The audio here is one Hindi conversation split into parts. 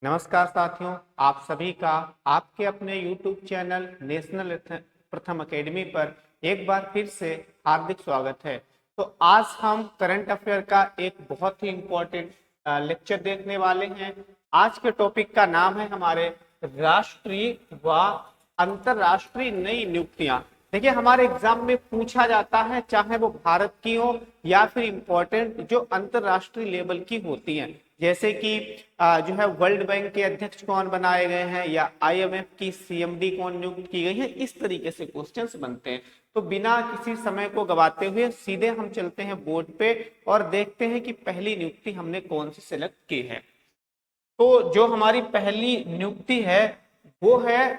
नमस्कार साथियों, आप सभी का आपके अपने YouTube चैनल नेशनल प्रथम एकेडमी पर एक बार फिर से हार्दिक स्वागत है। तो आज हम करंट अफेयर का एक बहुत ही इम्पोर्टेंट लेक्चर देखने वाले हैं। आज के टॉपिक का नाम है हमारे राष्ट्रीय व अंतरराष्ट्रीय नई नियुक्तियां। देखिए, हमारे एग्जाम में पूछा जाता है, चाहे वो भारत की हो या फिर इम्पोर्टेंट जो अंतरराष्ट्रीय लेवल की होती हैं, जैसे कि जो है वर्ल्ड बैंक के अध्यक्ष कौन बनाए गए हैं या आईएमएफ की सीएमडी कौन नियुक्त की गई है, इस तरीके से क्वेश्चंस बनते हैं। तो बिना किसी समय को गवाते हुए सीधे हम चलते हैं बोर्ड पे और देखते हैं कि पहली नियुक्ति हमने कौन सी सिलेक्ट की है। तो जो हमारी पहली नियुक्ति है वो है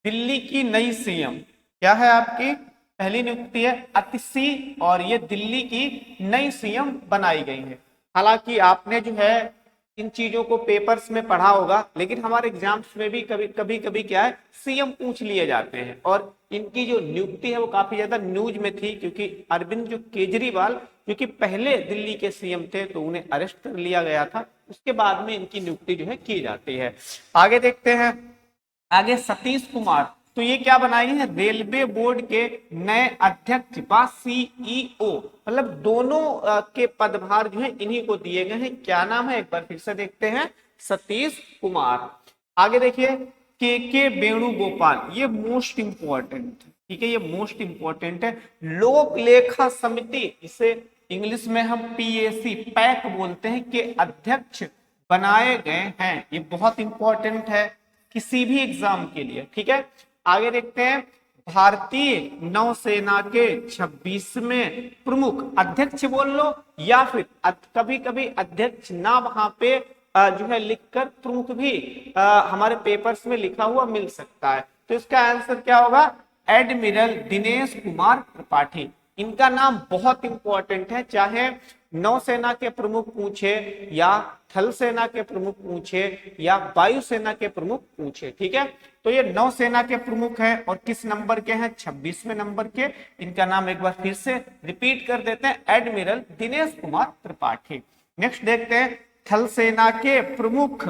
दिल्ली की नई सीएम। क्या है आपकी पहली नियुक्ति? है अतिशी, और ये दिल्ली की नई सीएम बनाई गई है। हालांकि आपने जो है इन चीजों को पेपर्स में पढ़ा होगा, लेकिन हमारे एग्जाम्स में भी कभी कभी क्या है, सीएम पूछ लिए जाते हैं। और इनकी जो नियुक्ति है वो काफी ज्यादा न्यूज में थी, क्योंकि अरविंद जो केजरीवाल जो कि पहले दिल्ली के सीएम थे, तो उन्हें अरेस्ट कर लिया गया था। उसके बाद में इनकी नियुक्ति जो है की जाती है। आगे देखते हैं। आगे सतीश कुमार, तो ये क्या बनाई है? रेलवे बोर्ड के नए अध्यक्ष व सीईओ, मतलब दोनों के पदभार जो है इन्हीं को दिए गए हैं। क्या नाम है, एक बार फिर से देखते हैं, सतीश कुमार। आगे देखिए, के वेणुगोपाल, ये मोस्ट इंपॉर्टेंट, ठीक है, ये मोस्ट इंपॉर्टेंट है। लोक लेखा समिति, इसे इंग्लिश में हम पीएसी पैक बोलते हैं, के अध्यक्ष बनाए गए हैं। ये बहुत इंपॉर्टेंट है किसी भी एग्जाम के लिए, ठीक है। आगे देखते हैं, भारतीय नौसेना के 26वें प्रमुख, अध्यक्ष बोल लो या फिर कभी कभी अध्यक्ष ना वहां पे जो है लिखकर प्रमुख भी हमारे पेपर्स में लिखा हुआ मिल सकता है। तो इसका आंसर क्या होगा? एडमिरल दिनेश कुमार त्रिपाठी। इनका नाम बहुत इंपॉर्टेंट है, चाहे नौसेना के प्रमुख पूछे या थल सेना के प्रमुख पूछे या वायुसेना के प्रमुख पूछे, ठीक है। तो ये नौसेना के प्रमुख हैं और किस नंबर के हैं? 26वें नंबर के। इनका नाम एक बार फिर से रिपीट कर देते हैं, एडमिरल दिनेश कुमार त्रिपाठी। नेक्स्ट देखते हैं, थल सेना के प्रमुख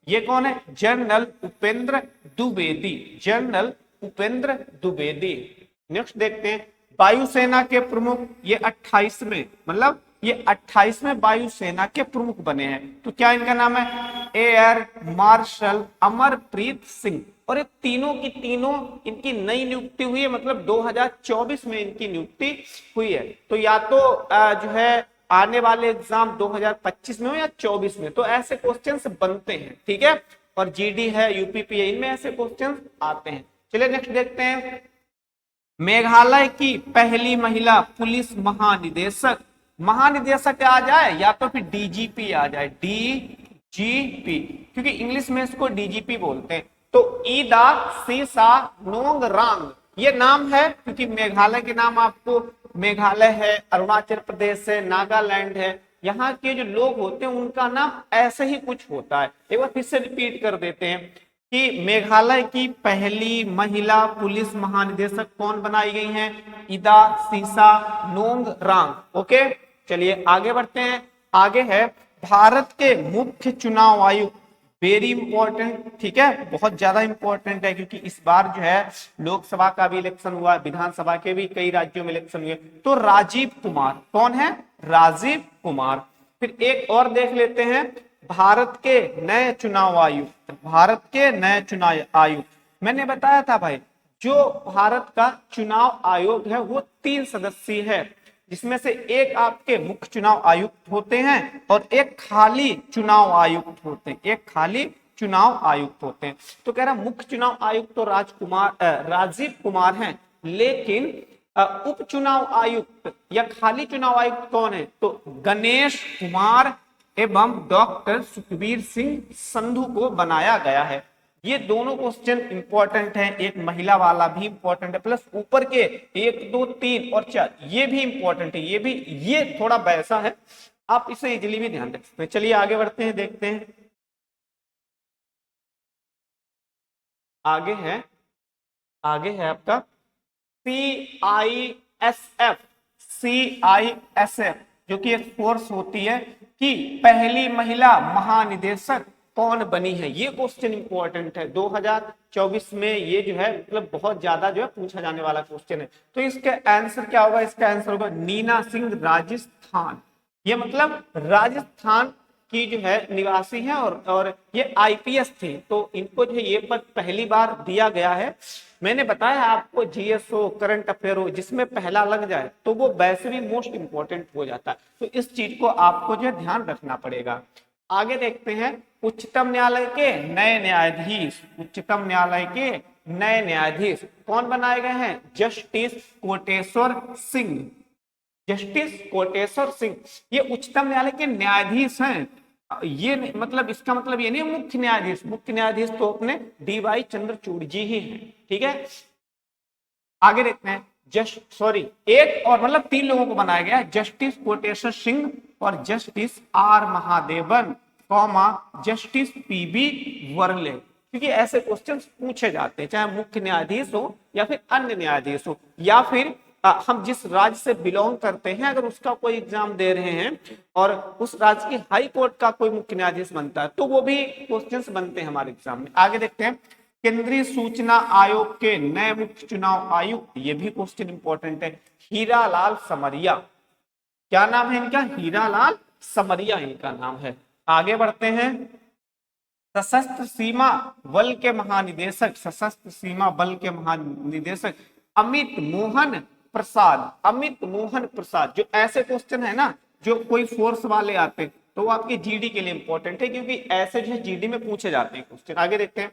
ये कौन है? General Upendra Dwivedi, general Upendra Dwivedi. Next देखते हैं, वायुसेना के प्रमुख ये 28वें, मतलब ये 28वें वायुसेना के प्रमुख बने हैं। तो क्या इनका नाम है? Air marshal Amarpreet Singh. और ये तीनों की तीनों इनकी नई नियुक्ति हुई है, मतलब 2024 में इनकी नियुक्ति हुई है। तो या तो जो है आने वाले एग्जाम 2025 में हो या 24 में, तो ऐसे क्वेश्चंस बनते हैं, ठीक है। और जीडी है, यूपीपी है, इनमें ऐसे क्वेश्चंस आते हैं। चलिए नेक्स्ट देखते हैं, मेघालय की पहली महिला पुलिस महानिदेशक। महानिदेशक आ जाए या तो फिर डीजीपी आ जाए, डीजीपी, क्योंकि इंग्लिश में इसको डीजीपी बोलते हैं। तो ईदा सीसा नोंगरांग, ये नाम है क्योंकि मेघालय के नाम आपको, मेघालय है, अरुणाचल प्रदेश है, नागालैंड है, यहाँ के जो लोग होते हैं उनका नाम ऐसे ही कुछ होता है। एक बार फिर से रिपीट कर देते हैं कि मेघालय की पहली महिला पुलिस महानिदेशक कौन बनाई गई हैं? इदा सीसा नोंगरांग। ओके, चलिए आगे बढ़ते हैं। आगे है भारत के मुख्य चुनाव आयुक्त, वेरी इंपॉर्टेंट, ठीक है, बहुत ज्यादा इंपॉर्टेंट है, क्योंकि इस बार जो है लोकसभा का भी इलेक्शन हुआ, विधानसभा के भी कई राज्यों में इलेक्शन हुए। तो राजीव कुमार, कौन है? राजीव कुमार। फिर एक और देख लेते हैं, भारत के नए चुनाव आयुक्त, भारत के नए चुनाव आयुक्त, मैंने बताया था भाई, जो भारत का चुनाव आयोग है वो 3 सदस्यीय है, जिसमें से एक आपके मुख्य चुनाव आयुक्त होते हैं और एक खाली चुनाव आयुक्त होते हैं, एक खाली चुनाव आयुक्त होते हैं। तो कह रहा मुख्य चुनाव आयुक्त तो राजीव कुमार हैं, लेकिन उप चुनाव आयुक्त या खाली चुनाव आयुक्त कौन है? तो गणेश कुमार एवं डॉक्टर सुखबीर सिंह संधू को बनाया गया है। ये दोनों क्वेश्चन इंपॉर्टेंट हैं, एक महिला वाला भी इंपॉर्टेंट है, प्लस ऊपर के 1 2 3 और 4 ये भी इंपॉर्टेंट है, ये भी, ये थोड़ा वैसा है, आप इसे इजीली भी ध्यान रख सकते हैं। चलिए आगे बढ़ते हैं, देखते हैं। आगे है आपका CISF, CISF जो कि एक फोर्स होती है कि पहली महिला महानिदेशक कौन बनी है? ये क्वेश्चन इंपॉर्टेंट है, 2024 में ये जो है मतलब बहुत ज्यादा जो है पूछा जाने वाला क्वेश्चन है। तो इसका आंसर क्या होगा? इसका आंसर होगा नीना सिंह, राजस्थान। ये मतलब राजस्थान की जो है निवासी है और ये आईपीएस थी, तो इनको जो है ये पद पहली बार दिया गया है। मैंने बताया आपको जीएस हो, करंट अफेयर हो, जिसमें पहला लग जाए तो वो वैसे भी मोस्ट इंपॉर्टेंट हो जाता है। तो इस चीज को आपको जो है ध्यान रखना पड़ेगा। आगे देखते हैं, उच्चतम न्यायालय के नए न्यायाधीश, उच्चतम न्यायालय के नए न्यायाधीश कौन बनाए गए हैं? जस्टिस कोटेश्वर सिंह। जस्टिस कोटेश्वर सिंह ये उच्चतम न्यायालय के न्यायाधीश हैं। ये मतलब इसका मतलब ये नहीं मुख्य न्यायाधीश, मुख्य न्यायाधीश तो अपने डीवाई चंद्रचूड़ जी ही हैं। ठीक है, आगे देखते हैं। एक और मतलब 3 लोगों को बनाया गया है, जस्टिस कोटेश्वर सिंह और justice R Mahadevan, comma justice PB Varale. क्योंकि ऐसे क्वेश्चंस पूछे जाते हैं, चाहे मुख्य न्यायाधीश हो या फिर अन्य न्यायाधीश हो, या फिर हम जिस राज्य से बिलोंग करते हैं अगर उसका कोई एग्जाम दे रहे हैं और उस राज्य की हाई कोर्ट का कोई मुख्य न्यायाधीश बनता है तो वो भी क्वेश्चंस बनते हैं हमारे एग्जाम में। आगे देखते हैं, केंद्रीय सूचना आयोग के नए मुख्य चुनाव आयुक्त, ये भी क्वेश्चन इंपॉर्टेंट है, हीरालाल समरिया। क्या नाम है इनका? हीरालाल समरिया इनका नाम है। आगे बढ़ते हैं, सशस्त्र सीमा बल के महानिदेशक, सशस्त्र सीमा बल के महानिदेशक अमित मोहन प्रसाद। अमित मोहन प्रसाद, जो ऐसे क्वेश्चन है ना जो कोई फोर्स वाले आते हैं तो वो आपके जीडी के लिए इंपॉर्टेंट है, क्योंकि ऐसे जो है जीडी में पूछे जाते हैं क्वेश्चन। आगे देखते हैं,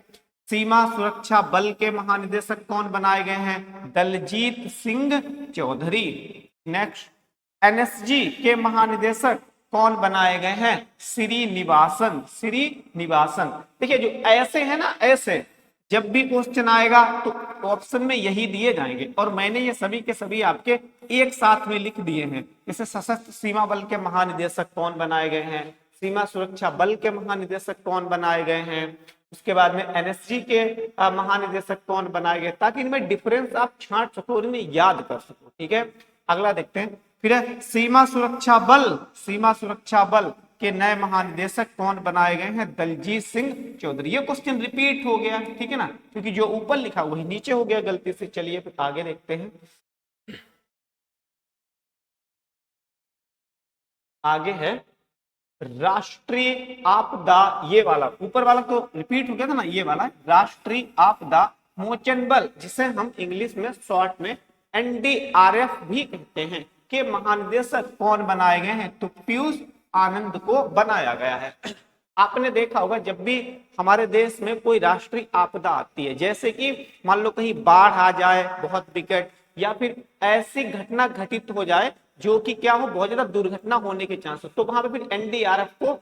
सीमा सुरक्षा बल के महानिदेशक कौन बनाए गए हैं? दलजीत सिंह चौधरी। नेक्स्ट, एनएसजी के महानिदेशक कौन बनाए गए हैं? श्रीनिवासन, श्रीनिवासन। देखिए जो ऐसे है ना, ऐसे जब भी क्वेश्चन आएगा तो ऑप्शन में यही दिए जाएंगे, और मैंने ये सभी के सभी आपके एक साथ में लिख दिए हैं। जैसे सशस्त्र सीमा बल के महानिदेशक कौन बनाए गए हैं, सीमा सुरक्षा बल के महानिदेशक कौन बनाए गए हैं, उसके बाद में एनएसजी के महानिदेशक कौन बनाए गए, ताकि इनमें डिफरेंस आप छांट सको और इन्हें याद कर सको। ठीक है, अगला देखते हैं, फिर सीमा सुरक्षा बल, सीमा सुरक्षा बल के नए महानिदेशक कौन बनाए गए हैं? दलजीत सिंह चौधरी। ये क्वेश्चन रिपीट हो गया, ठीक है ना, क्योंकि जो ऊपर लिखा वही नीचे हो गया गलती से। चलिए फिर आगे देखते हैं, आगे है राष्ट्रीय आपदा, ये वाला ऊपर वाला तो रिपीट हो गया था ना, ये वाला राष्ट्रीय आपदा मोचन बल, जिसे हम इंग्लिश में शॉर्ट में एनडीआरएफ भी कहते हैं, के महानिदेशक कौन बनाए गए हैं? तो पीयूष आनंद को बनाया गया है। आपने देखा होगा जब भी हमारे देश में कोई राष्ट्रीय आपदा आती है, जैसे कि मान लो कहीं बाढ़ आ जाए बहुत विकट, या फिर ऐसी घटना घटित हो जाए जो कि क्या हो, बहुत ज्यादा दुर्घटना होने के चांस हो, तो वहां पे फिर एनडीआरएफ को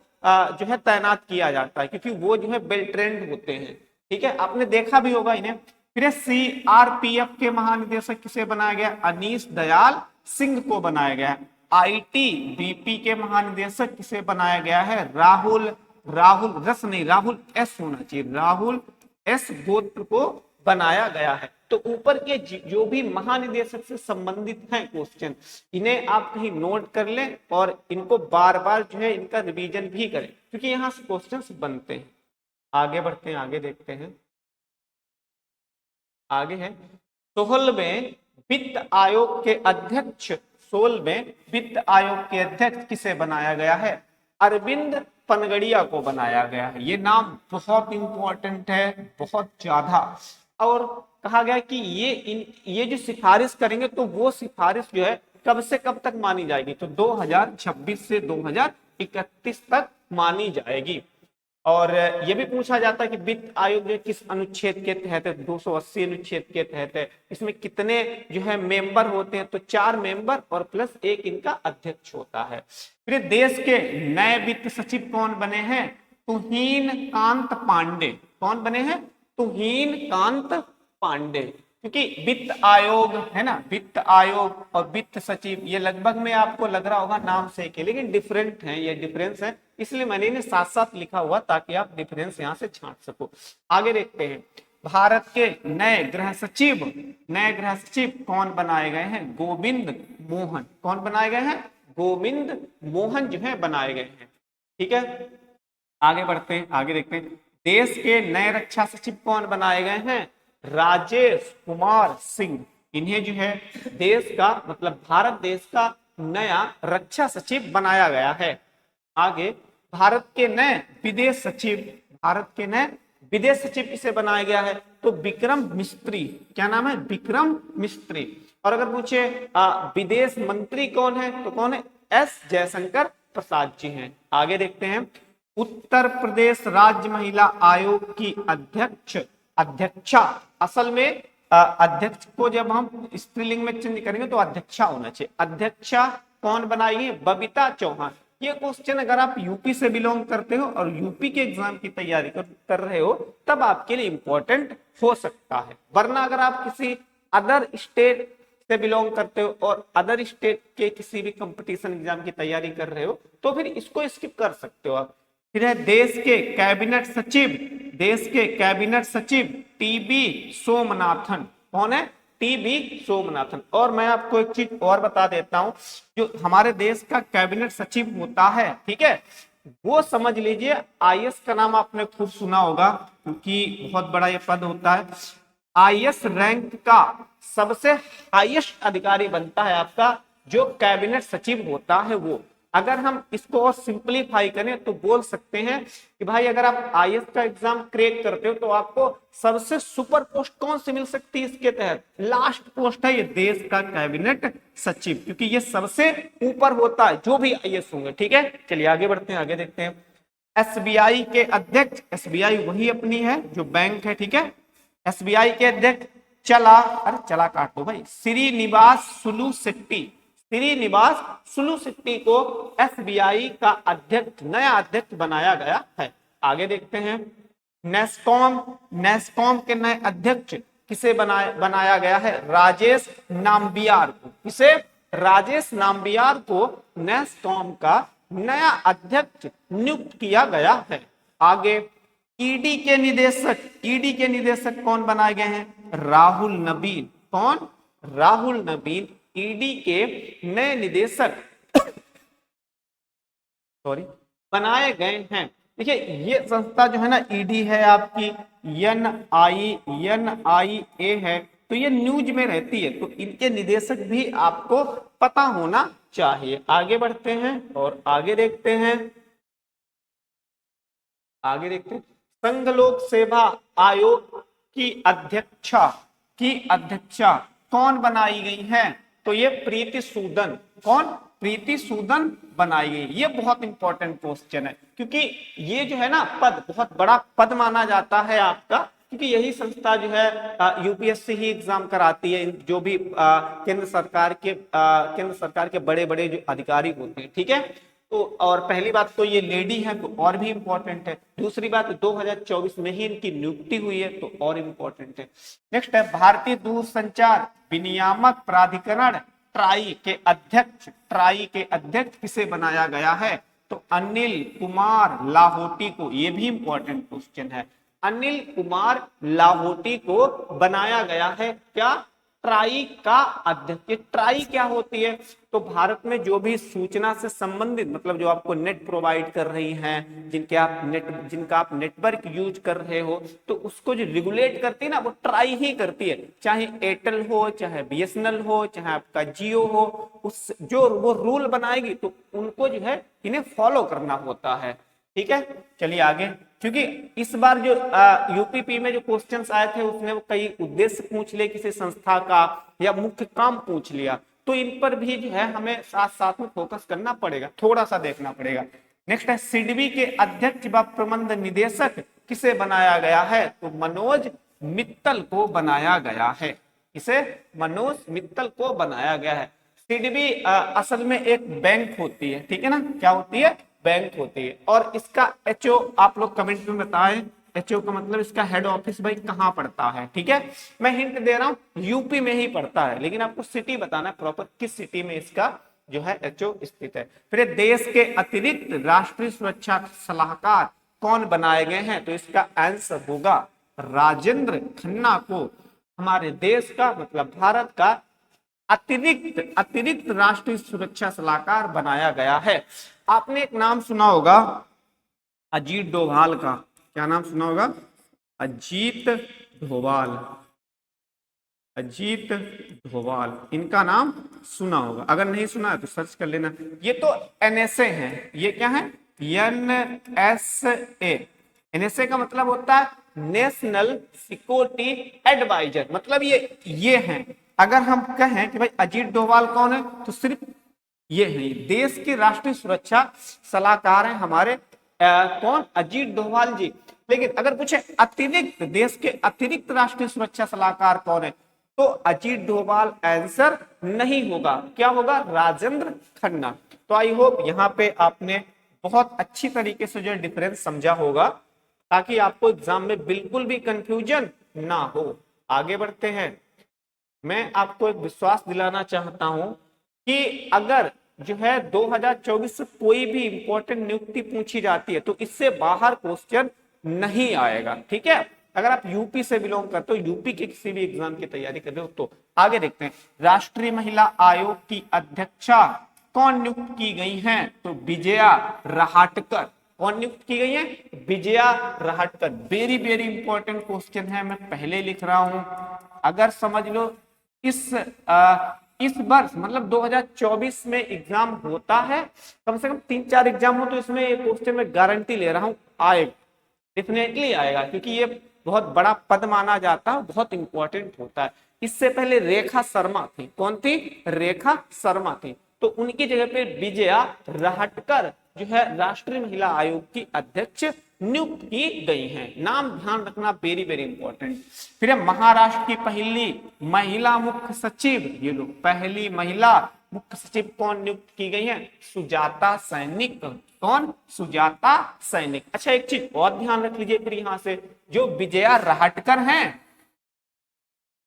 जो है तैनात किया जाता है, क्योंकि वो जो है वेल ट्रेंड होते हैं। ठीक है, आपने देखा भी होगा इन्हें। फिर सीआरपीएफ के महानिदेशक किसे बनाया गया? अनीश दयाल सिंह को बनाया गया। आईटीबीपी के महानिदेशक किसे बनाया गया है? राहुल राहुल एस होना चाहिए, राहुल एस गोत्र को बनाया गया है। तो ऊपर के जो भी महानिदेशक से संबंधित हैं क्वेश्चन, इन्हें आप कहीं नोट कर लें और इनको बार बार जो है इनका रिवीजन भी करें, क्योंकि यहाँ से क्वेश्चंस बनते हैं। आगे बढ़ते हैं, आगे देखते हैं, आगे है 16वें वित्त आयोग के अध्यक्ष, 16वें वित्त आयोग के अध्यक्ष किसे बनाया गया है? अरविंद पनगड़िया को बनाया गया है। ये नाम बहुत इंपॉर्टेंट है, बहुत ज्यादा। और कहा गया कि ये जो सिफारिश करेंगे तो वो सिफारिश जो है कब से कब तक मानी जाएगी? तो 2026 से 2031 तक मानी जाएगी। और यह भी पूछा जाता है कि वित्त आयोग जो किस अनुच्छेद के तहत है? 280 अनुच्छेद के तहत है। इसमें कितने जो है मेंबर होते हैं? तो 4 मेंबर और प्लस 1 इनका अध्यक्ष होता है। फिर देश के नए वित्त सचिव कौन बने हैं? तुहीन कांत पांडे। कौन बने हैं? तुहीन कांत पांडे। क्योंकि वित्त आयोग है ना, वित्त आयोग और वित्त सचिव ये लगभग में आपको लग रहा होगा नाम से के, लेकिन डिफरेंट है, ये डिफरेंस है, इसलिए मैंने इन्हें साथ साथ लिखा हुआ ताकि आप डिफरेंस यहां से छांट सको। आगे देखते हैं, भारत के नए गृह सचिव कौन बनाए गए हैं? गोविंद मोहन। कौन बनाए गए हैं? गोविंद मोहन जो है बनाए गए हैं। ठीक है, आगे बढ़ते हैं, आगे देखते हैं। देश के नए रक्षा सचिव कौन बनाए गए हैं? राजेश कुमार सिंह। इन्हें जो है देश का मतलब भारत देश का नया रक्षा सचिव बनाया गया है। आगे भारत के नए विदेश सचिव, भारत के नए विदेश सचिव किसे बनाया गया है? तो विक्रम मिस्त्री। क्या नाम है? विक्रम मिस्त्री। और अगर पूछे विदेश मंत्री कौन है, तो कौन है? एस जयशंकर प्रसाद जी हैं। आगे देखते हैं। उत्तर प्रदेश राज्य महिला आयोग की अध्यक्षा, असल में अध्यक्ष को जब हम स्त्रीलिंग में चेंज करेंगे तो अध्यक्षा होना चाहिए। अध्यक्षा कौन बनाई? बबीता चौहान। ये क्वेश्चन अगर आप यूपी से बिलोंग करते हो और यूपी के एग्जाम की तैयारी कर रहे हो तब आपके लिए इंपॉर्टेंट हो सकता है, वरना अगर आप किसी अदर स्टेट से बिलोंग करते हो और अदर स्टेट के किसी भी कंपटीशन एग्जाम की तैयारी कर रहे हो तो फिर इसको स्किप कर सकते हो आप। फिर है देश के कैबिनेट सचिव, देश के कैबिनेट सचिव टीबी सोमनाथन। कौन है? टीबी सोमनाथन। और मैं आपको एक चीज और बता देता हूं, जो हमारे देश का कैबिनेट सचिव होता है, ठीक है, वो समझ लीजिए आईएएस का नाम आपने खूब सुना होगा क्योंकि बहुत बड़ा ये पद होता है। आईएएस रैंक का सबसे हाईएस्ट अधिकारी बनता है आपका जो कैबिनेट सचिव होता है वो। अगर हम इसको और सिंपलीफाई करें तो बोल सकते हैं कि भाई अगर आप आईएएस का एग्जाम क्रैक करते हो तो आपको सबसे सुपर पोस्ट कौन सी मिल सकती है इसके तहत? लास्ट पोस्ट है ये देश का कैबिनेट सचिव, क्योंकि ये सबसे ऊपर होता है जो भी आईएएस होंगे। ठीक है, चलिए आगे बढ़ते हैं, आगे देखते हैं। एसबीआई के अध्यक्ष, एसबीआई वही अपनी है जो बैंक है, ठीक है, एसबीआई के अध्यक्ष चला काट दो भाई, श्रीनिवास सुलू शेट्टी। श्रीनिवास सुलू शेट्टी को एसबीआई का अध्यक्ष, नया अध्यक्ष बनाया गया है। आगे देखते हैं। नेस्कॉम, नेस्कॉम के नए अध्यक्ष किसे बनाया गया है? राजेश नाम्बियार को। किसे? राजेश नाम्बियार को नेस्कॉम का नया अध्यक्ष नियुक्त किया गया है। आगे ईडी के निदेशक, ईडी के निदेशक कौन बनाए गए हैं? राहुल नबीन। कौन? राहुल नबीन ईडी के नए निदेशक सॉरी बनाए गए हैं। देखिए ये संस्था जो है ना ईडी है आपकी, एनआईए है, तो ये न्यूज में रहती है, तो इनके निदेशक भी आपको पता होना चाहिए। आगे बढ़ते हैं और आगे देखते हैं, आगे देखते हैं। संघ लोक सेवा आयोग की अध्यक्षा कौन बनाई गई है? तो ये प्रीति सूदन। कौन? प्रीति सूदन बनाई गई। ये बहुत इंपॉर्टेंट क्वेश्चन है क्योंकि ये जो है ना पद बहुत बड़ा पद माना जाता है आपका, क्योंकि यही संस्था जो है यूपीएससी ही एग्जाम कराती है, जो भी केंद्र सरकार के बड़े बड़े जो अधिकारी होते हैं। ठीक है, तो और पहली बात तो ये लेडी है तो और भी इंपॉर्टेंट है। दूसरी बात 2024 में ही इनकी नियुक्ति हुई है तो और इंपॉर्टेंट है। नेक्स्ट है भारतीय दूरसंचार विनियामक प्राधिकरण ट्राई के अध्यक्ष, ट्राई के अध्यक्ष किसे बनाया गया है? तो अनिल कुमार लाहोटी को। ये भी इंपॉर्टेंट क्वेश्चन है। अनिल कुमार लाहोटी को बनाया गया है क्या? ट्राई का अध्यक्ष। ट्राई क्या होती है? तो भारत में जो भी सूचना से संबंधित मतलब जो आपको नेट प्रोवाइड कर रही हैं, जिनका आप नेटवर्क यूज कर रहे हो, तो उसको जो रेगुलेट करती है ना वो ट्राई ही करती है। चाहे एयरटेल हो, चाहे बीएसएनएल हो, चाहे आपका जियो हो, उस जो वो रूल बनाएगी तो उनको जो है इन्हें फॉलो करना होता है। ठीक है, चलिए आगे। क्योंकि इस बार जो यूपीपी में जो क्वेश्चंस आए थे उसने वो कई उद्देश्य पूछ लिए किसी संस्था का या मुख्य काम पूछ लिया, तो इन पर भी जो है हमें साथ साथ में फोकस करना पड़ेगा, थोड़ा सा देखना पड़ेगा। नेक्स्ट है सिडबी के अध्यक्ष व प्रबंध निदेशक किसे बनाया गया है? तो मनोज मित्तल को बनाया गया है। इसे मनोज मित्तल को बनाया गया है। सिडबी असल में एक बैंक होती है, ठीक है ना, क्या होती है? बैंक होती है। और इसका एचओ आप लोग कमेंट में बताएं, एचओ का मतलब इसका हेड ऑफिस भाई कहां पड़ता है? ठीक है, मैं हिंट दे रहा हूं यूपी में ही पड़ता है, लेकिन आपको सिटी बताना है प्रॉपर किस सिटी में इसका जो है एचओ स्थित है। फिर देश के अतिरिक्त राष्ट्रीय सुरक्षा सलाहकार कौन बनाए गए हैं? तो इसका आंसर होगा राजेंद्र खन्ना को हमारे देश का मतलब भारत का अतिरिक्त राष्ट्रीय सुरक्षा सलाहकार बनाया गया है। आपने एक नाम सुना होगा अजीत डोभाल का, क्या नाम सुना होगा? अजीत डोभाल, अजीत डोभाल, इनका नाम सुना होगा, अगर नहीं सुना है तो सर्च कर लेना। ये तो एनएसए है, ये क्या है? एनएसए। एनएसए का मतलब होता है नेशनल सिक्योरिटी एडवाइजर, मतलब ये है। अगर हम कहें कि भाई अजीत डोभाल कौन है, तो सिर्फ ये है, देश के राष्ट्रीय सुरक्षा सलाहकार हैं हमारे कौन? अजीत डोभाल जी। लेकिन अगर पूछे अतिरिक्त, देश के अतिरिक्त राष्ट्रीय सुरक्षा सलाहकार कौन है, तो अजीत डोभाल आंसर नहीं होगा, क्या होगा? राजेंद्र खन्ना। तो आई होप यहाँ पे आपने बहुत अच्छी तरीके से जो डिफरेंस समझा होगा, ताकि आपको एग्जाम में बिल्कुल भी कंफ्यूजन ना हो। आगे बढ़ते हैं। मैं आपको एक विश्वास दिलाना चाहता हूं कि अगर जो है 2024 से कोई भी इंपॉर्टेंट नियुक्ति पूछी जाती है तो इससे बाहर क्वेश्चन नहीं आएगा, ठीक है? अगर आप यूपी से बिलोंग करते हो, यूपी के किसी भी एग्जाम की तैयारी कर रहे हो, तो आगे देखते हैं। राष्ट्रीय महिला आयोग की अध्यक्षा कौन नियुक्त की गई हैं? तो विजया रहाटकर। कौन नियुक्त की गई है? Vijaya Rahatkar. Very very important question है, मैं पहले लिख रहा हूं, अगर समझ लो। इस वर्ष मतलब 2024 में एग्जाम होता है, कम से कम 3-4 एग्जाम हो, तो इसमें एक क्वेश्चन में गारंटी ले रहा हूं आएगा, डेफिनेटली आएगा, क्योंकि ये बहुत बड़ा पद माना जाता है, बहुत इंपॉर्टेंट होता है। इससे पहले रेखा शर्मा थी, कौन थी? रेखा शर्मा थी, तो उनकी जगह पे विजया रहाटकर जो है राष्ट्रीय महिला आयोग की अध्यक्ष नियुक्त की गई हैं। नाम ध्यान रखना, वेरी वेरी इंपॉर्टेंट। फिर महाराष्ट्र की पहली महिला मुख्य सचिव, ये लोग पहली महिला मुख्य सचिव कौन नियुक्त की गई है? सुजाता सैनिक। कौन? सुजाता सैनिक। अच्छा, एक चीज और ध्यान रख लीजिए फिर यहां से, जो विजया रहाटकर हैं,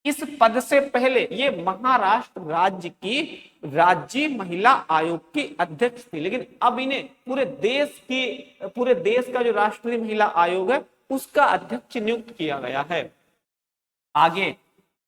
इस पद से पहले ये महाराष्ट्र राज्य की राज्य महिला आयोग की अध्यक्ष थी, लेकिन अब इन्हें पूरे देश का जो राष्ट्रीय महिला आयोग है उसका अध्यक्ष नियुक्त किया गया है। आगे,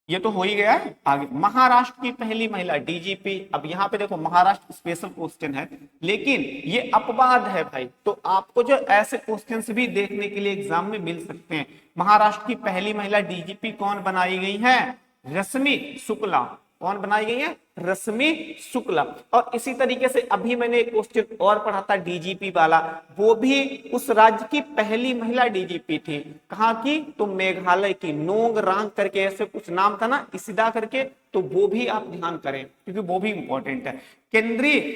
ये तो हो ही गया है। आगे, महाराष्ट्र की पहली महिला डीजीपी। अब यहाँ पे देखो, महाराष्ट्र स्पेशल क्वेश्चन है, लेकिन ये अपवाद है भाई, तो आपको जो ऐसे क्वेश्चंस भी देखने के लिए एग्जाम में मिल सकते हैं। महाराष्ट्र की पहली महिला डीजीपी कौन बनाई गई है? रश्मि शुक्ला। कौन बनाई गई है? रश्मि शुक्ला। और इसी तरीके से अभी मैंने एक क्वेश्चन और पढ़ा था डीजीपी वाला, वो भी उस राज्य की पहली महिला डीजीपी थी। कहाँ की? तो मेघालय की, नोंग रांग करके ऐसे कुछ नाम था ना, इसिदा करके, तो वो भी आप ध्यान करें क्योंकि वो भी इंपॉर्टेंट है। केंद्रीय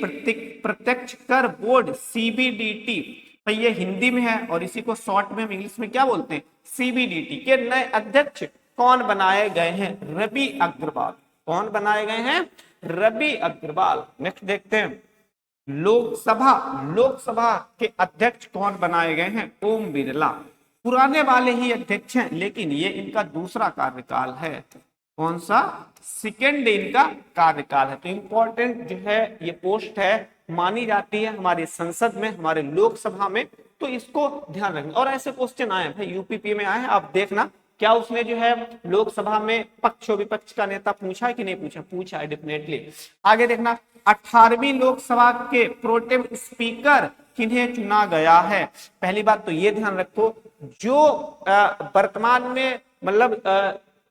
प्रत्यक्ष कर बोर्ड सीबीडीटी, तो ये हिंदी में है और इसी को शॉर्ट में इंग्लिश में क्या बोलते हैं? सीबीडीटी के नए अध्यक्ष कौन बनाए गए हैं? रवि अग्रवाल। कौन बनाए गए हैं? रवि अग्रवाल। नेक्स्ट देखते हैं, लोकसभा के अध्यक्ष कौन बनाए गए हैं? ओम बिरला। पुराने वाले ही अध्यक्ष हैं, लेकिन ये इनका दूसरा कार्यकाल है। कौन सा? सेकेंड इनका कार्यकाल है। तो इंपॉर्टेंट जो है ये पोस्ट है, मानी जाती है हमारी संसद में, हमारे लोकसभा में, तो इसको ध्यान रखना। और ऐसे क्वेश्चन आए भाई, यूपीपी में आए हैं, आप देखना क्या उसने जो है लोकसभा में पक्ष और विपक्ष का नेता पूछा है कि नहीं पूछा? पूछा है डेफिनेटली। आगे देखना, 18वीं लोकसभा के प्रोटेम स्पीकर किन्हें चुना गया है? पहली बात तो ये ध्यान रखो, जो वर्तमान में मतलब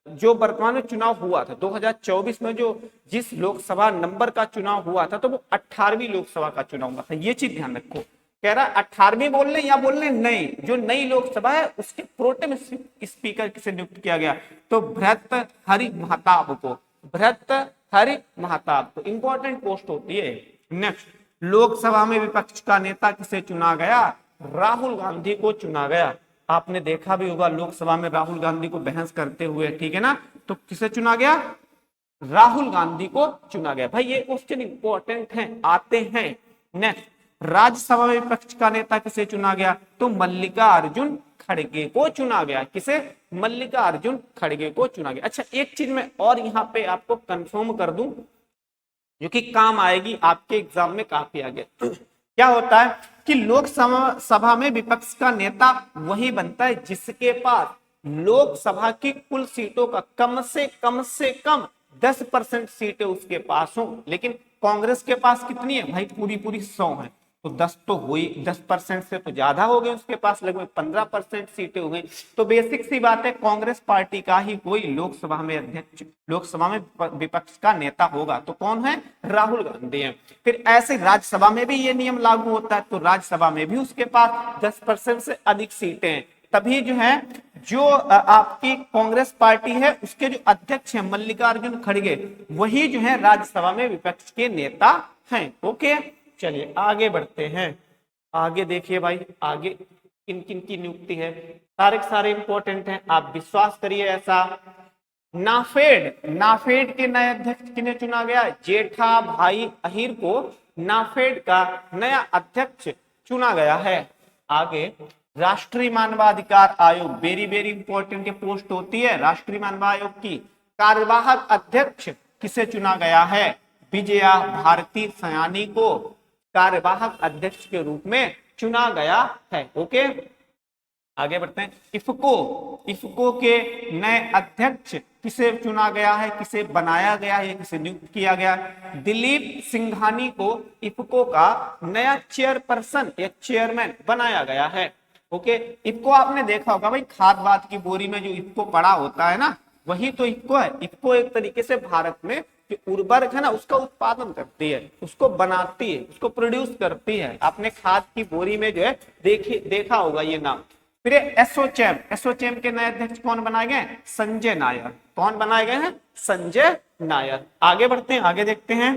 जो वर्तमान में चुनाव हुआ था 2024 में, जो जिस लोकसभा नंबर का चुनाव हुआ था, तो वो 18वीं लोकसभा का चुनाव हुआ था। ये चीज ध्यान रखो। कह रहा 18वीं बोल रहे या बोल रहे नहीं, जो नई लोकसभा है उसके प्रोटेम स्पीकर किसे नियुक्त किया गया? तो भर्तृहरि महताब को। भर्तृहरि महताब को इंपॉर्टेंट पोस्ट होती है। नेक्स्ट, लोकसभा में विपक्ष का नेता किसे चुना गया? राहुल गांधी को चुना गया। आपने देखा भी होगा लोकसभा में राहुल गांधी को बहस करते हुए, ठीक है ना? तो किसे चुना गया? राहुल गांधी को चुना गया। भाई ये क्वेश्चन इंपॉर्टेंट है, आते हैं। नेक्स्ट, राज्यसभा में विपक्ष का नेता किसे चुना गया? तो मल्लिकार्जुन खड़गे को चुना गया। किसे? मल्लिकार्जुन खड़गे को चुना गया। अच्छा, एक चीज मैं और यहाँ पे आपको कंफर्म कर दूं, जो कि काम आएगी आपके एग्जाम में काफी आगे। क्या होता है कि लोकसभा में विपक्ष का नेता वही बनता है जिसके पास लोकसभा की कुल सीटों का कम से कम 10% सीटें उसके पास हो। लेकिन कांग्रेस के पास कितनी है भाई? पूरी 100 है। तो 10 तो हुई, 10% से तो ज्यादा हो गए, उसके पास लगभग 15% सीटें हो गई। तो बेसिक सी बात है, कांग्रेस पार्टी का ही कोई लोकसभा में अध्यक्ष, लोकसभा में विपक्ष का नेता होगा, तो कौन है? राहुल गांधी है। फिर ऐसे राज्यसभा में भी ये नियम लागू होता है, तो राज्यसभा में भी उसके पास 10% से अधिक सीटें हैं, तभी जो है जो आपकी कांग्रेस पार्टी है उसके जो अध्यक्ष हैं मल्लिकार्जुन खड़गे, वही जो है राज्यसभा में विपक्ष के नेता हैं। ओके, चलिए आगे बढ़ते हैं। आगे देखिए भाई, आगे किन किन की नियुक्ति है, सारे सारे इंपॉर्टेंट हैं, आप विश्वास करिए ऐसा। नाफेड के नए अध्यक्ष किन्हें चुना गया? जेठा भाई अहिर को नाफेड का नया अध्यक्ष चुना गया है। आगे राष्ट्रीय मानवाधिकार आयोग, वेरी वेरी इंपॉर्टेंट पोस्ट होती है राष्ट्रीय मानवाधिकार आयोग की, कार्यवाहक अध्यक्ष किसे चुना गया है? विजया भारती सयानी को कार्यवाहक अध्यक्ष के रूप में चुना गया है। ओके, आगे बढ़ते हैं। इफको के नए अध्यक्ष किसे चुना गया है, किसे बनाया गया है, किसे नियुक्त किया गया? दिलीप सिंघानी को इफको का नया चेयरपर्सन या चेयरमैन बनाया गया है। ओके, इफको आपने देखा होगा भाई, खाद वाद की बोरी में जो इफको पड़ा होता है ना, वही तो इफको है। इफको एक तरीके से भारत में जो उर्वरक है ना, उसका उत्पादन करती है, उसको बनाती है, उसको प्रोड्यूस करती है। आपने खाद की बोरी में जो है देखा होगा ये नाम। फिर एसोचैम के नए अध्यक्ष कौन बनाए गए? संजय नायर। कौन बनाए गए हैं? संजय नायर। आगे बढ़ते हैं, आगे देखते हैं।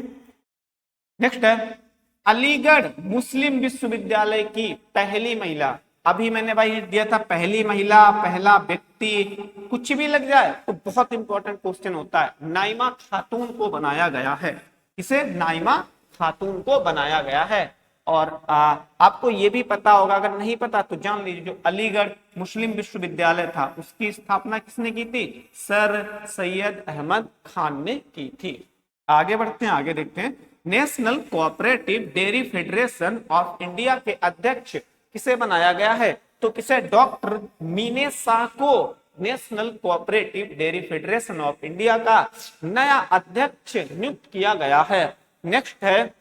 नेक्स्ट है अलीगढ़ मुस्लिम विश्वविद्यालय की पहली महिला। अभी मैंने भाई दिया था पहली महिला, पहला व्यक्ति, कुछ भी लग जाए तो बहुत इंपॉर्टेंट क्वेश्चन होता है। नाइमा खातून को बनाया गया है। किसे? नाइमा खातून को बनाया गया है। और आपको ये भी पता होगा, अगर नहीं पता तो जान लीजिए, जो अलीगढ़ मुस्लिम विश्वविद्यालय था उसकी स्थापना किसने की थी? सर सैयद अहमद खान ने की थी। आगे बढ़ते हैं, आगे देखते हैं। National cooperative dairy federation of India के अध्यक्ष किसे बनाया गया है? तो किसे? डॉक्टर मीने शाह को national cooperative dairy federation of India का नया अध्यक्ष नियुक्त किया गया है। नेक्स्ट है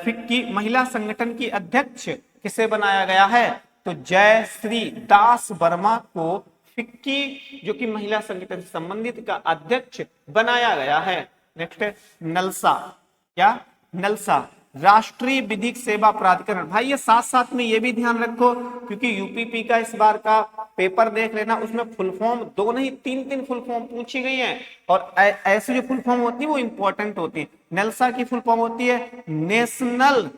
फिक्की महिला संगठन की अध्यक्ष किसे बनाया गया है? तो जयश्री दास वर्मा को फिक्की जो कि महिला संगठन से संबंधित का अध्यक्ष बनाया गया है। नेक्स्ट है नलसा। क्या? नलसा राष्ट्रीय विधिक सेवा प्राधिकरण। भाई ये साथ साथ में ये भी ध्यान रखो, क्योंकि यूपीपी का इस बार का पेपर देख लेना, उसमें फुल फॉर्म 2 नहीं 3 फुल फॉर्म पूछी गई हैं, और ऐसी जो फुल फॉर्म होती है वो इंपॉर्टेंट होती है। नेल्सा की फुल फॉर्म होती है नेशनल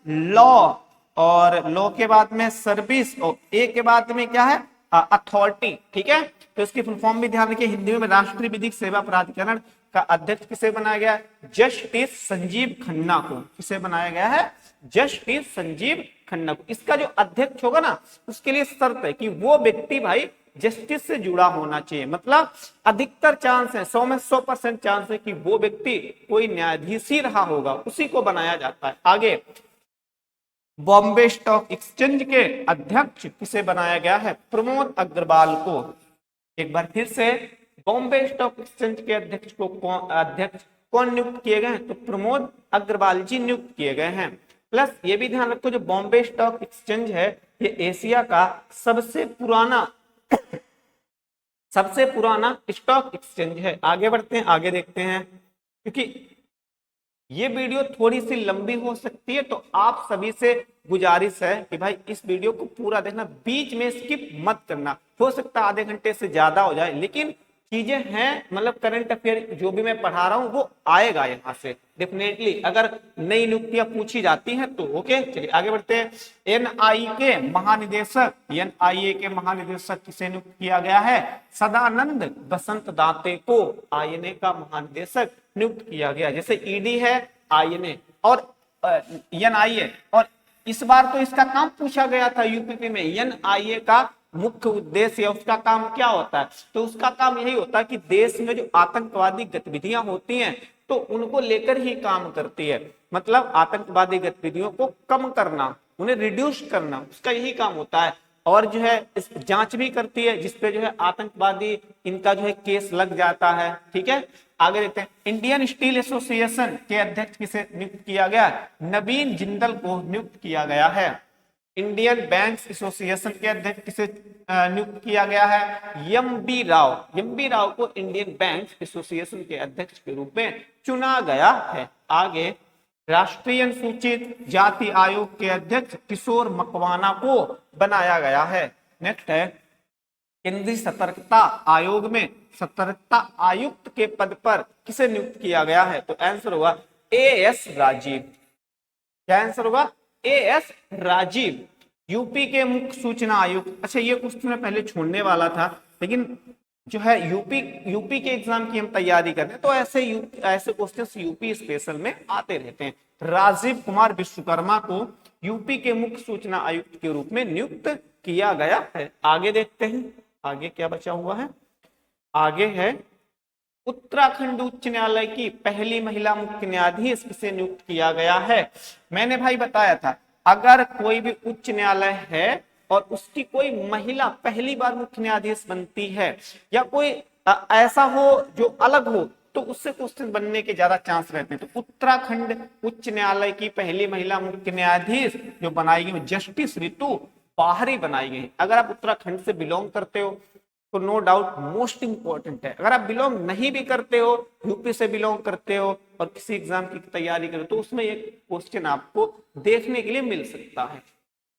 लॉ, और लॉ के बाद में सर्विस, और ए के बाद में क्या है? अथॉरिटी। ठीक है, तो इसकी फुल फॉर्म भी ध्यान रखिए। हिंदी में राष्ट्रीय विधिक सेवा प्राधिकरण का अध्यक्ष किसे बनाया गया? जस्टिस संजीव खन्ना को। किसे बनाया गया है? जस्टिस संजीव खन्ना को। इसका जो अध्यक्ष होगा ना, उसके लिए शर्त है कि वो व्यक्ति भाई जस्टिस से जुड़ा होना चाहिए। मतलब अधिकतर चांस है, 100 में 100% चांस है कि वो व्यक्ति कोई न्यायाधीश ही रहा होगा, उसी को बनाया जाता है। आगे बॉम्बे स्टॉक एक्सचेंज के अध्यक्ष किसे बनाया गया है? प्रमोद अग्रवाल को। एक बार फिर से, बॉम्बे स्टॉक एक्सचेंज के अध्यक्ष कौन नियुक्त किए गए हैं? तो प्रमोद अग्रवाल जी नियुक्त किए गए हैं। प्लस ये भी ध्यान रखो, जो बॉम्बे स्टॉक एक्सचेंज है ये एशिया का सबसे पुराना स्टॉक एक्सचेंज है। आगे बढ़ते हैं, आगे देखते हैं। क्योंकि ये वीडियो थोड़ी सी लंबी हो सकती है, तो आप सभी से गुजारिश है कि भाई इस वीडियो को पूरा देखना, बीच में स्किप मत करना। हो सकता है आधे घंटे से ज्यादा हो जाए, लेकिन चीजें हैं, मतलब करंट अफेयर जो भी मैं पढ़ा रहा हूं वो आएगा यहाँ से डेफिनेटली, अगर नई नियुक्तियां पूछी जाती हैं तो। ओके, चलिए आगे बढ़ते हैं। एनआईए के महानिदेशक किसे नियुक्त किया गया है? सदानंद बसंत दाते को आईएनए का महानिदेशक नियुक्त किया गया। जैसे ईडी है, आईएनए और एनआईए, और इस बार तो इसका काम पूछा गया था यूपीपी में। एनआईए का मुख्य उद्देश्य, उसका काम क्या होता है? तो उसका काम यही होता है कि देश में जो आतंकवादी गतिविधियां होती हैं तो उनको लेकर ही काम करती है। मतलब आतंकवादी गतिविधियों को कम करना, उन्हें रिड्यूस करना, उसका यही काम होता है। और जो है इस जांच भी करती है जिसपे जो है आतंकवादी इनका जो है केस लग जाता है। ठीक है, आगे देखते हैं, इंडियन स्टील एसोसिएशन के अध्यक्ष किसे नियुक्त किया गया? नवीन जिंदल को नियुक्त किया गया है। इंडियन बैंक्स एसोसिएशन के अध्यक्ष किसे नियुक्त किया गया है? एम बी राव को इंडियन बैंक्स एसोसिएशन के अध्यक्ष के रूप में चुना गया है। आगे, राष्ट्रीय अनुसूचित जाति आयोग के अध्यक्ष किशोर मकवाना को बनाया गया है। नेक्स्ट है, केंद्रीय सतर्कता आयोग में सतर्कता आयुक्त के पद पर किसे नियुक्त किया गया है? तो आंसर होगा एएस राजीव। क्या आंसर होगा? एएस राजीव। यूपी के मुख्य सूचना आयुक्त, अच्छा ये क्वेश्चन मैं पहले छोड़ने वाला था, लेकिन जो है यूपी के एग्जाम की हम तैयारी करते हैं, तो ऐसे क्वेश्चन यूपी स्पेशल में आते रहते हैं। राजीव कुमार विश्वकर्मा को यूपी के मुख्य सूचना आयुक्त के रूप में नियुक्त किया गया है। आगे देखते हैं, आगे क्या बचा हुआ है। आगे है, उत्तराखंड उच्च न्यायालय की पहली महिला मुख्य न्यायाधीश किसे नियुक्त किया गया है? मैंने भाई बताया था, अगर कोई भी उच्च न्यायालय है और उसकी कोई महिला पहली बार मुख्य न्यायाधीश बनती है, या कोई ऐसा हो जो अलग हो, तो उससे क्वेश्चन बनने के ज्यादा चांस रहते हैं। तो उत्तराखंड उच्च न्यायालय की पहली महिला मुख्य न्यायाधीश जो बनाई गई, जस्टिस रितु बाहरी बनाई गई। अगर आप उत्तराखंड से बिलोंग करते हो तो नो डाउट मोस्ट इंपॉर्टेंट है। अगर आप बिलोंग नहीं भी करते हो, यूपी से बिलोंग करते हो और किसी एग्जाम की तैयारी करो, तो उसमें एक क्वेश्चन आपको देखने के लिए मिल सकता है।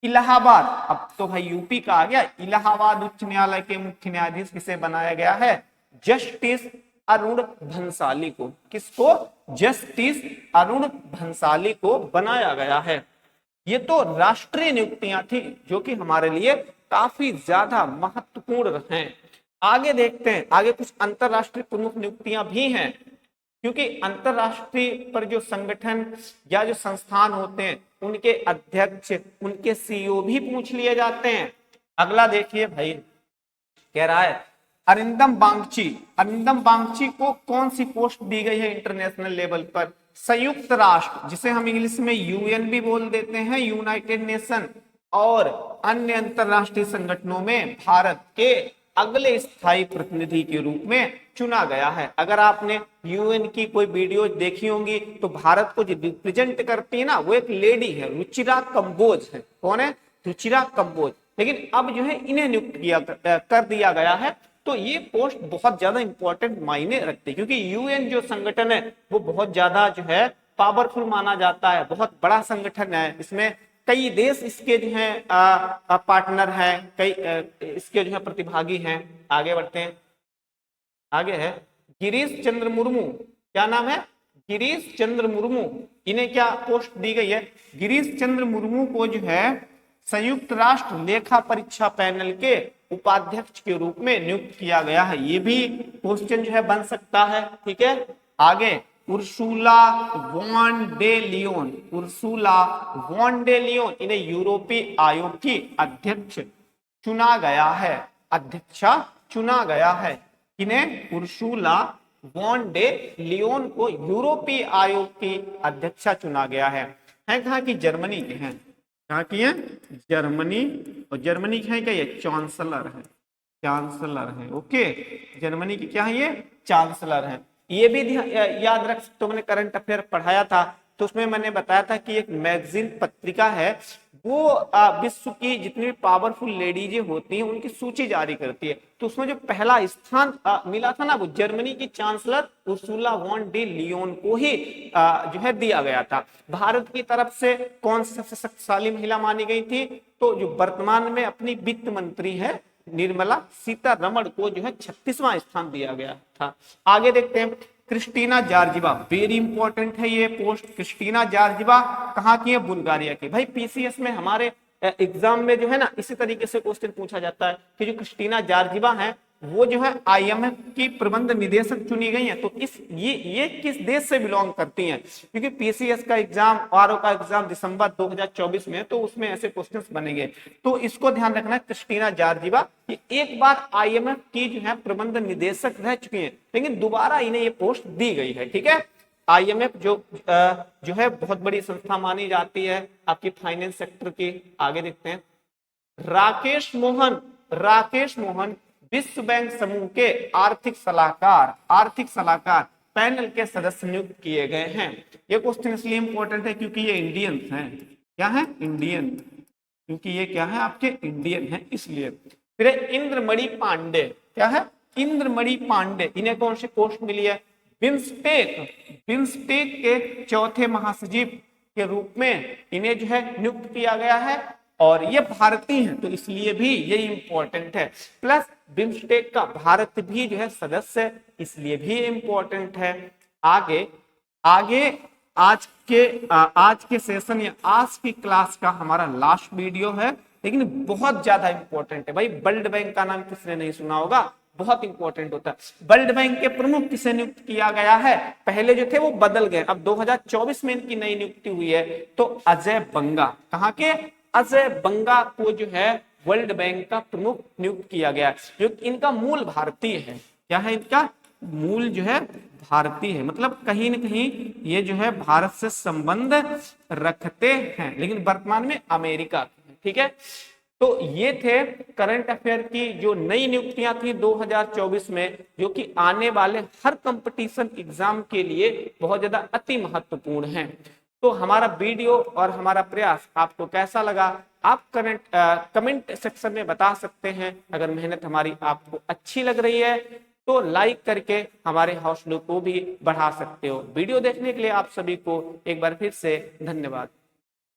इलाहाबाद, अब तो भाई यूपी का आ गया, इलाहाबाद उच्च न्यायालय के मुख्य न्यायाधीश किसे बनाया गया है? जस्टिस अरुण भंसाली को। किसको? जस्टिस अरुण भंसाली को बनाया गया है। ये तो राष्ट्रीय नियुक्तियां थी जो कि हमारे लिए काफी ज्यादा महत्वपूर्ण हैं। आगे देखते हैं, आगे कुछ अंतरराष्ट्रीय प्रमुख नियुक्तियां भी हैं, क्योंकि अंतरराष्ट्रीय पर जो संगठन या जो संस्थान होते हैं उनके अध्यक्ष, उनके सीईओ भी पूछ लिए जाते हैं। अगला देखिए भाई, कह रहा है अरिंदम बागची को कौन सी पोस्ट दी गई है इंटरनेशनल लेवल पर? संयुक्त राष्ट्र, जिसे हम इंग्लिश में यूएन भी बोल देते हैं, यूनाइटेड नेशन, और अन्य अंतरराष्ट्रीय संगठनों में भारत के अगले स्थायी प्रतिनिधि के रूप में चुना गया है। अगर आपने यूएन की कोई वीडियो देखी होंगी तो भारत को जो रिप्रेजेंट करती है ना, वो एक लेडी है, रुचिरा कंबोज है। कौन है? रुचिरा कंबोज। लेकिन अब जो है इन्हें नियुक्त कर दिया गया है। तो ये पोस्ट बहुत ज्यादा इंपॉर्टेंट मायने रखती है, क्योंकि यूएन जो संगठन है वो बहुत ज्यादा जो है पावरफुल माना जाता है, बहुत बड़ा संगठन है। इसमें कई देश इसके जो है पार्टनर हैं, कई इसके जो है प्रतिभागी हैं। आगे बढ़ते हैं, आगे है गिरीश चंद्र मुर्मू। क्या नाम है? गिरीश चंद्र मुर्मू। इन्हें क्या पोस्ट दी गई है? गिरीश चंद्र मुर्मू को जो है संयुक्त राष्ट्र लेखा परीक्षा पैनल के उपाध्यक्ष के रूप में नियुक्त किया गया है। ये भी क्वेश्चन जो है बन सकता है। ठीक है, आगे उर्सुला वॉन डे लियोन, इन्हें यूरोपीय आयोग की अध्यक्ष चुना गया है, अध्यक्षा चुना गया है। इन्हें उर्सुला वॉन डे लियोन को यूरोपीय आयोग की अध्यक्षा चुना गया है। कहाँ की? जर्मनी के हैं। कहाँ की है? जर्मनी। और जर्मनी की है क्या? ये चांसलर है। ओके, जर्मनी की क्या है? ये चांसलर है। ये भी याद रख सकते हो, मैंने करंट अफेयर पढ़ाया था तो उसमें मैंने बताया था कि एक मैगजीन पत्रिका है, वो विश्व की जितनी पावरफुल लेडीज होती हैं उनकी सूची जारी करती है। तो उसमें जो पहला स्थान मिला था ना, वो जर्मनी की chancellor Ursula von der Leyen को ही जो है दिया गया था। भारत की तरफ से कौन सी सबसे शक्तिशाली महिला मानी गई थी? तो जो वर्तमान में अपनी वित्त मंत्री है निर्मला सीतारमण को जो है 36वां स्थान दिया गया था। आगे देखते हैं, क्रिस्टीना जॉर्जिवा, वेरी इंपॉर्टेंट है ये पोस्ट। क्रिस्टीना जॉर्जिवा कहाँ की है? बुल्गारिया की। भाई पीसीएस में हमारे एग्जाम में जो है ना इसी तरीके से क्वेश्चन पूछा जाता है कि जो क्रिस्टीना जॉर्जिवा है वो जो है आईएमएफ की प्रबंध निदेशक चुनी गई है। तो ये किस देश से बिलोंग करती हैं? क्योंकि पीसीएस का एग्जाम, आरओ का एग्जाम दिसंबर 2024 में है, तो उसमें ऐसे क्वेश्चंस बनेंगे। तो इसको ध्यान रखना है, क्रिस्टीना जॉर्जिवा ये एक बार आईएमएफ की जो है प्रबंध निदेशक रह चुकी है, लेकिन दोबारा इन्हें ये पोस्ट दी गई है। ठीक है, आईएमएफ जो है बहुत बड़ी संस्था मानी जाती है आपकी फाइनेंस सेक्टर की। आगे देखते हैं, राकेश मोहन विश्व बैंक समूह के आर्थिक सलाहकार पैनल के सदस्य नियुक्त किए गए हैं। ये क्वेश्चन इसलिए इंपॉर्टेंट है क्योंकि ये इंडियंस हैं। क्या है? इंडियन। क्योंकि ये क्या है? आपके इंडियन है इसलिए। फिर इंद्रमणि पांडे। क्या है? इंद्रमणि पांडे। इन्हें कौन सी पोस्ट मिली है? बिम्स्टेक के चौथे महासचिव के रूप में इन्हें जो है नियुक्त किया गया है और ये भारतीय हैं तो इसलिए भी ये इंपॉर्टेंट है। प्लस बिम्स्टेक का भारत भी जो है सदस्य है इसलिए भी इंपॉर्टेंट है। आगे आज के सेशन या आज की क्लास का हमारा लास्ट वीडियो है, लेकिन बहुत ज्यादा इंपॉर्टेंट है भाई। वर्ल्ड बैंक का नाम किसने नहीं सुना होगा? बहुत इंपॉर्टेंट होता है। वर्ल्ड बैंक के प्रमुख किसे नियुक्त किया गया है? पहले जो थे वो बदल गए, अब 2024 में इनकी नई नियुक्ति हुई है। तो अजय बंगा, कहाँ के? अजय बंगा को जो है वर्ल्ड बैंक का प्रमुख नियुक्त किया गया है, जो इनका मूल भारतीय है। क्या है? इनका मूल जो है भारतीय है, मतलब कहीं ना कहीं ये जो है भारत से संबंध रखते हैं, लेकिन वर्तमान में अमेरिका के हैं। ठीक है, तो ये थे करंट अफेयर की जो नई नियुक्तियां थी 2024 में, जो कि आने वाले हर कंपटीशन एग्जाम के लिए बहुत ज्यादा अति महत्वपूर्ण हैं। तो हमारा वीडियो और हमारा प्रयास आपको कैसा लगा आप कमेंट सेक्शन में बता सकते हैं। अगर मेहनत हमारी आपको अच्छी लग रही है तो लाइक करके हमारे हौसलों को भी बढ़ा सकते हो। वीडियो देखने के लिए आप सभी को एक बार फिर से धन्यवाद।